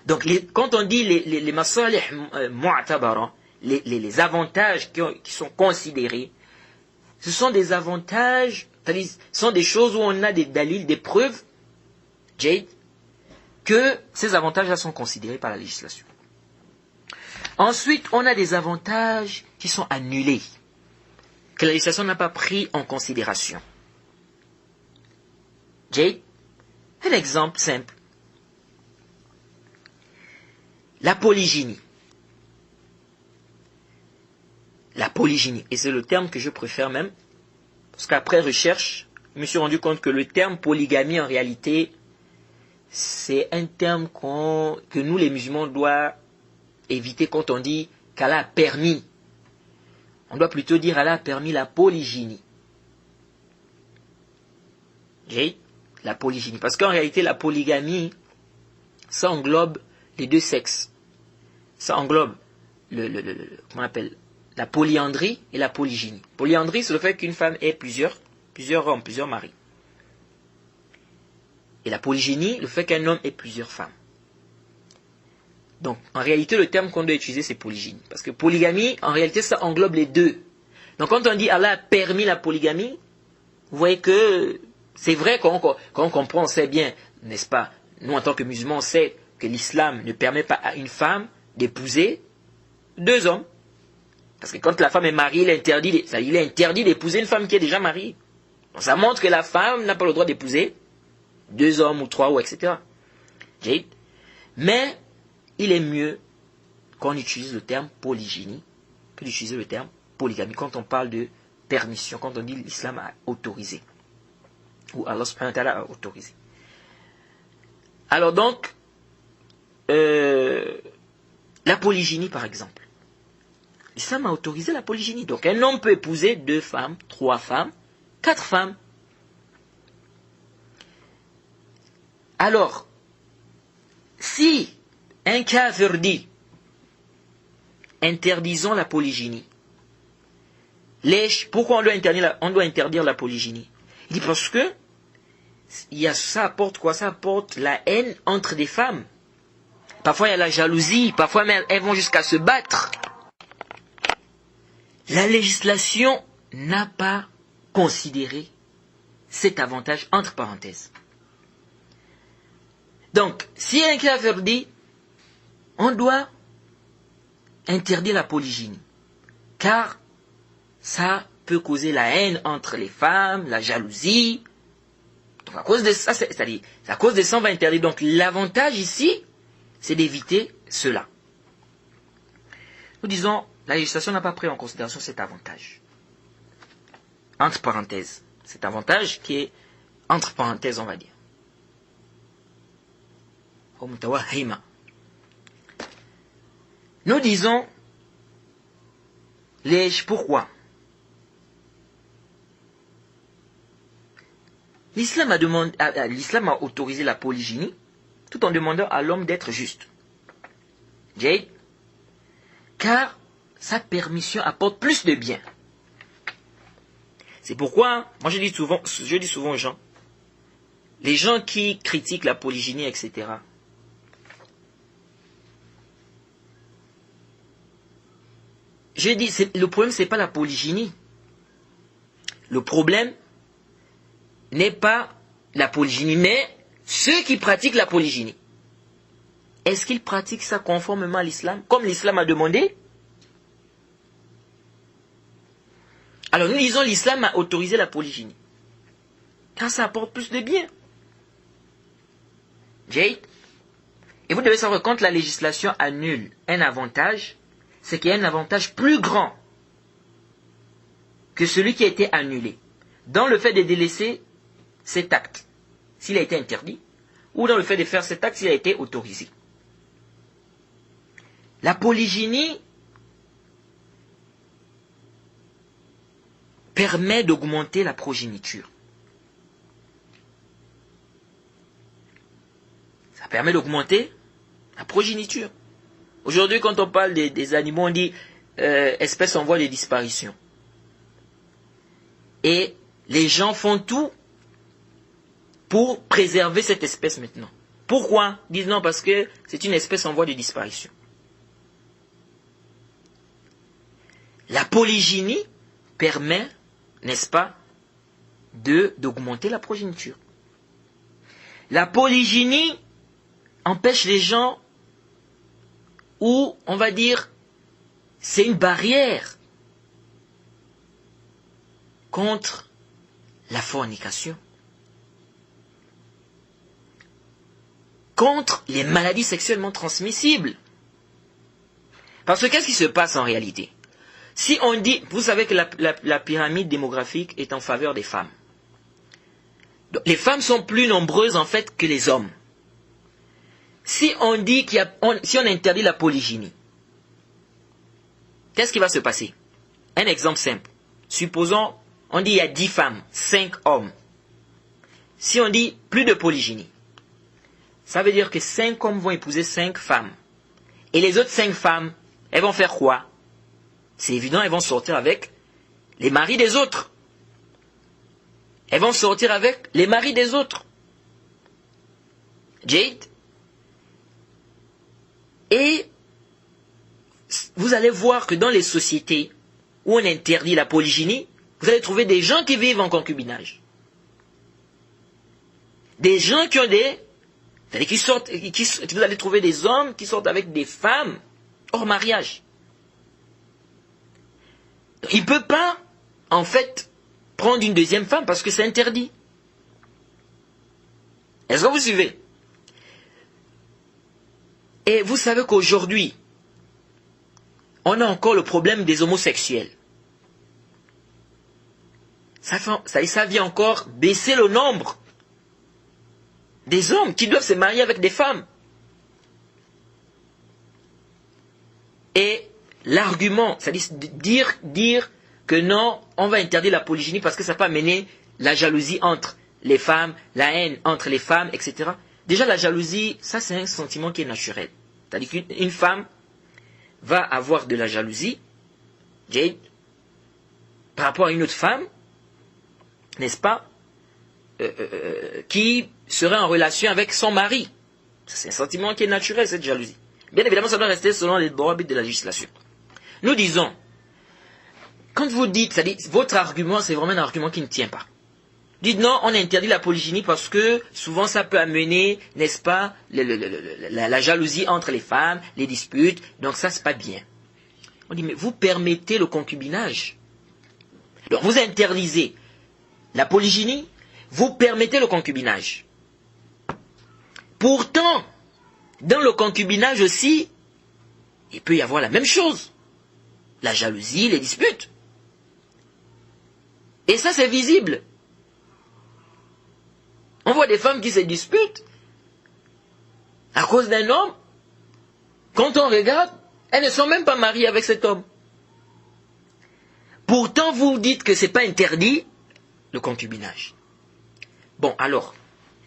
Donc, quand on dit les masalih mu'tabara, les avantages qui sont considérés, ce sont des avantages, ce sont des choses où on a des dalils, des preuves, Jade, que ces avantages-là sont considérés par la législation. Ensuite, on a des avantages qui sont annulés, que la législation n'a pas pris en considération. Jade, un exemple simple. La polygynie. La polygynie, et c'est le terme que je préfère même, parce qu'après recherche, je me suis rendu compte que le terme polygamie, en réalité, c'est un terme que nous, les musulmans, doivent éviter quand on dit qu'Allah a permis. On doit plutôt dire Allah a permis la polygynie. La polygynie. Parce qu'en réalité, la polygamie, ça englobe les deux sexes. Ça englobe comment on appelle, la polyandrie et la polygynie. Polyandrie, c'est le fait qu'une femme ait plusieurs hommes, plusieurs maris. Et la polygynie, le fait qu'un homme ait plusieurs femmes. Donc, en réalité, le terme qu'on doit utiliser, c'est polygynie. Parce que polygamie, en réalité, ça englobe les deux. Donc, quand on dit Allah a permis la polygamie, vous voyez que c'est vrai qu'on comprend, on sait bien, n'est-ce pas? Nous, en tant que musulmans, on sait que l'islam ne permet pas à une femme d'épouser deux hommes. Parce que quand la femme est mariée, il est interdit d'épouser une femme qui est déjà mariée. Donc, ça montre que la femme n'a pas le droit d'épouser deux hommes ou trois, ou etc. Mais il est mieux qu'on utilise le terme polygynie que d'utiliser le terme polygamie quand on parle de permission, quand on dit l'islam a autorisé. Ou Allah subhanahu wa ta'ala a autorisé. Alors donc, la polygynie par exemple. L'islam a autorisé la polygynie. Donc un homme peut épouser 2 femmes, 3 femmes, 4 femmes. Alors, si un kafir dit interdisons la polygynie, pourquoi on doit interdire la polygynie? Il dit parce que ça apporte quoi? Ça apporte la haine entre des femmes. Parfois il y a la jalousie, parfois même elles vont jusqu'à se battre. La législation n'a pas considéré cet avantage entre parenthèses. Donc, si un kafir dit, on doit interdire la polygynie, car ça peut causer la haine entre les femmes, la jalousie. Donc, à cause de ça, c'est-à-dire, à cause de ça, on va interdire. Donc, l'avantage ici, c'est d'éviter cela. Nous disons, la législation n'a pas pris en considération cet avantage. Entre parenthèses. Cet avantage qui est entre parenthèses, on va dire. Nous disons, pourquoi? L'islam a autorisé la polygynie tout en demandant à l'homme d'être juste. Car sa permission apporte plus de bien. C'est pourquoi, moi je dis souvent aux gens, les gens qui critiquent la polygynie, etc., je dis, le problème c'est pas la polygynie. Le problème n'est pas la polygynie, mais ceux qui pratiquent la polygynie. Est-ce qu'ils pratiquent ça conformément à l'islam, comme l'islam a demandé? Alors nous disons l'islam a autorisé la polygynie, car ça apporte plus de bien. Et vous devez savoir que quand la législation annule un avantage, c'est qu'il y a un avantage plus grand que celui qui a été annulé, dans le fait de délaisser cet acte, s'il a été interdit, ou dans le fait de faire cet acte s'il a été autorisé. La polygynie permet d'augmenter la progéniture. Ça permet d'augmenter la progéniture. Aujourd'hui, quand on parle des animaux, on dit espèces en voie de disparition. Et les gens font tout pour préserver cette espèce maintenant. Pourquoi? Ils disent non, parce que c'est une espèce en voie de disparition. La polygynie permet, n'est-ce pas, d'augmenter la progéniture. La polygynie empêche les gens, ou on va dire, c'est une barrière contre la fornication, contre les maladies sexuellement transmissibles. Parce que qu'est-ce qui se passe en réalité? Si on dit, vous savez que la pyramide démographique est en faveur des femmes. Donc, les femmes sont plus nombreuses en fait que les hommes. Si on dit si on interdit la polygynie, qu'est-ce qui va se passer? Un exemple simple. Supposons, on dit il y a 10 femmes, 5 hommes. Si on dit plus de polygynie, ça veut dire que 5 hommes vont épouser 5 femmes. Et les autres 5 femmes, elles vont faire quoi? C'est évident, elles vont sortir avec les maris des autres. Elles vont sortir avec les maris des autres. Jade. Et vous allez voir que dans les sociétés où on interdit la polygynie, vous allez trouver des gens qui vivent en concubinage. Des gens qui ont vous allez trouver des hommes qui sortent avec des femmes hors mariage. Il ne peut pas, en fait, prendre une deuxième femme parce que c'est interdit. Est-ce que vous suivez? Et vous savez qu'aujourd'hui, on a encore le problème des homosexuels. Ça vient encore baisser le nombre des hommes qui doivent se marier avec des femmes. Et l'argument, c'est-à-dire dire que non, on va interdire la polygynie parce que ça peut amener la jalousie entre les femmes, la haine entre les femmes, etc. Déjà, la jalousie, ça c'est un sentiment qui est naturel. C'est-à-dire qu'une femme va avoir de la jalousie, Jade, par rapport à une autre femme, n'est-ce pas, qui serait en relation avec son mari. C'est un sentiment qui est naturel, cette jalousie. Bien évidemment, ça doit rester selon les droits de la législation. Nous disons, quand vous dites, c'est-à-dire, votre argument, c'est vraiment un argument qui ne tient pas. Dites non, on interdit la polygynie parce que souvent ça peut amener, n'est-ce pas, la jalousie entre les femmes, les disputes, donc ça c'est pas bien. On dit, mais vous permettez le concubinage. Donc vous interdisez la polygynie, vous permettez le concubinage. Pourtant, dans le concubinage aussi, il peut y avoir la même chose. La jalousie, les disputes. Et ça c'est visible. On voit des femmes qui se disputent à cause d'un homme. Quand on regarde, elles ne sont même pas mariées avec cet homme. Pourtant, vous dites que ce n'est pas interdit, le concubinage. Bon, alors,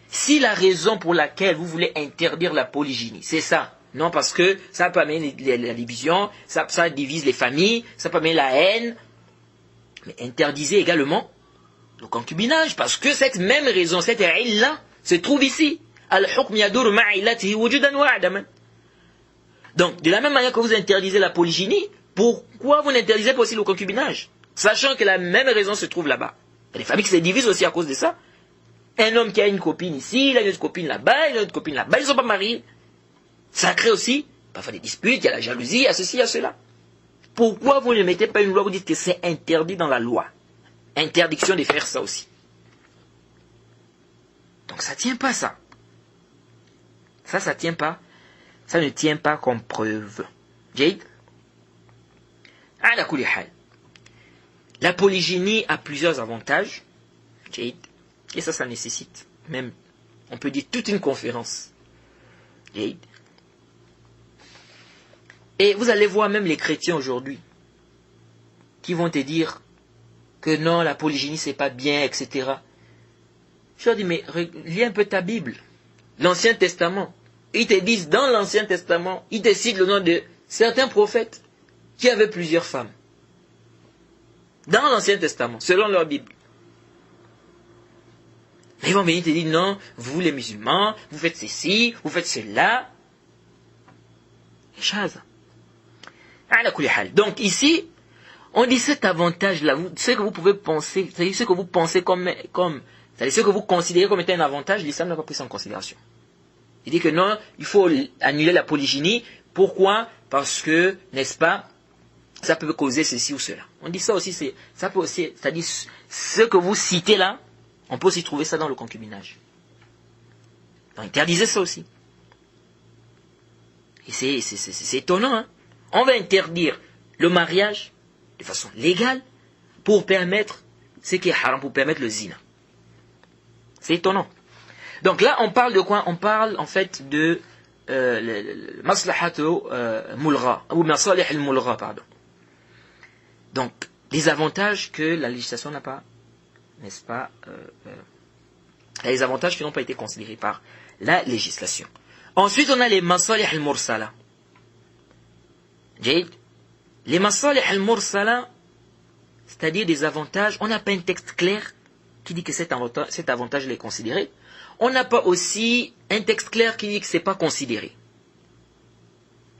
si la raison pour laquelle vous voulez interdire la polygynie, c'est ça, non, parce que ça peut amener la division, ça divise les familles, ça peut amener la haine, mais interdisez également le concubinage, parce que cette même raison, cette illa, se trouve ici. Donc, de la même manière que vous interdisez la polygynie, pourquoi vous n'interdisez pas aussi le concubinage? Sachant que la même raison se trouve là-bas. Il y a des familles qui se divisent aussi à cause de ça. Un homme qui a une copine ici, il a une autre copine là-bas, il a une autre copine là-bas, ils ne sont pas mariés. Ça crée aussi parfois des disputes, il y a la jalousie, il y a ceci, il y a cela. Pourquoi vous ne mettez pas une loi, vous dites que c'est interdit dans la loi? Interdiction de faire ça aussi. Donc ça ne tient pas ça. Ça tient pas. Ça ne tient pas comme preuve. Jade? Ala kulli hal. La polygynie a plusieurs avantages. Jade. Et ça nécessite même, on peut dire, toute une conférence. Jade. Et vous allez voir même les chrétiens aujourd'hui qui vont te dire que non, la polygynie c'est pas bien, etc. Je leur dis, mais lis un peu ta Bible, l'Ancien Testament. Ils te disent, dans l'Ancien Testament, ils te citent le nom de certains prophètes qui avaient plusieurs femmes. Dans l'Ancien Testament, selon leur Bible. Mais ils vont venir te dire, non, vous les musulmans, vous faites ceci, vous faites cela. Donc ici, on dit cet avantage-là, ce que vous pouvez penser, c'est-à-dire ce que vous pensez c'est-à-dire ce que vous considérez comme étant un avantage, l'islam n'a pas pris ça en considération. Il dit que non, il faut annuler la polygynie. Pourquoi? Parce que, n'est-ce pas, ça peut causer ceci ou cela. On dit ça aussi, c'est-à-dire ce que vous citez là, on peut aussi trouver ça dans le concubinage. On interdisait ça aussi. Et c'est étonnant, hein. On va interdire le mariage de façon légale pour permettre ce qui est haram, pour permettre le zina. C'est étonnant. Donc là, on parle de quoi? On parle en fait de maslahat mulgha, ou masalih al-mulgha, pardon. Donc, les avantages que la législation n'a pas, n'est-ce pas, les avantages qui n'ont pas été considérés par la législation. Ensuite, on a les masalih al-mursala. Les masalih al-mursala, c'est-à-dire des avantages, on n'a pas un texte clair qui dit que cet avantage est considéré. On n'a pas aussi un texte clair qui dit que ce n'est pas considéré.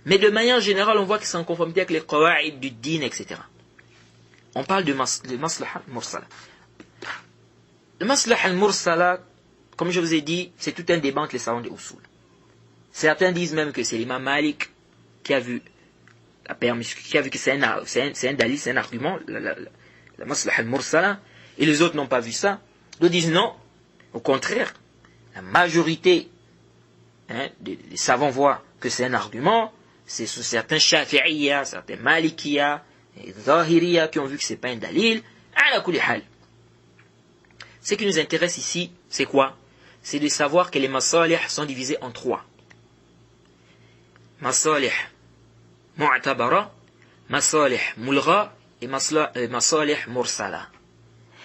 Mais de manière générale, on voit que c'est en conformité avec les qawa'id du din, etc. On parle de maslaha al-mursala. Le maslaha al-mursala, comme je vous ai dit, c'est tout un débat entre les savants de usul. Certains disent même que c'est l'imam Malik qui a vu que c'est un dalil, c'est un argument, la maslaha al-mursala, et les autres n'ont pas vu ça. D'autres disent non, au contraire, la majorité des savants voient que c'est un argument. C'est certains shafi'iyya, certains malikiyya, et zahiriyya qui ont vu que c'est pas un dalil. Ala kulli hal. Ce qui nous intéresse ici, c'est quoi? C'est de savoir que les masalih sont divisés en trois. Masalih mu'tabara, masalih mulgha et masalih mursala.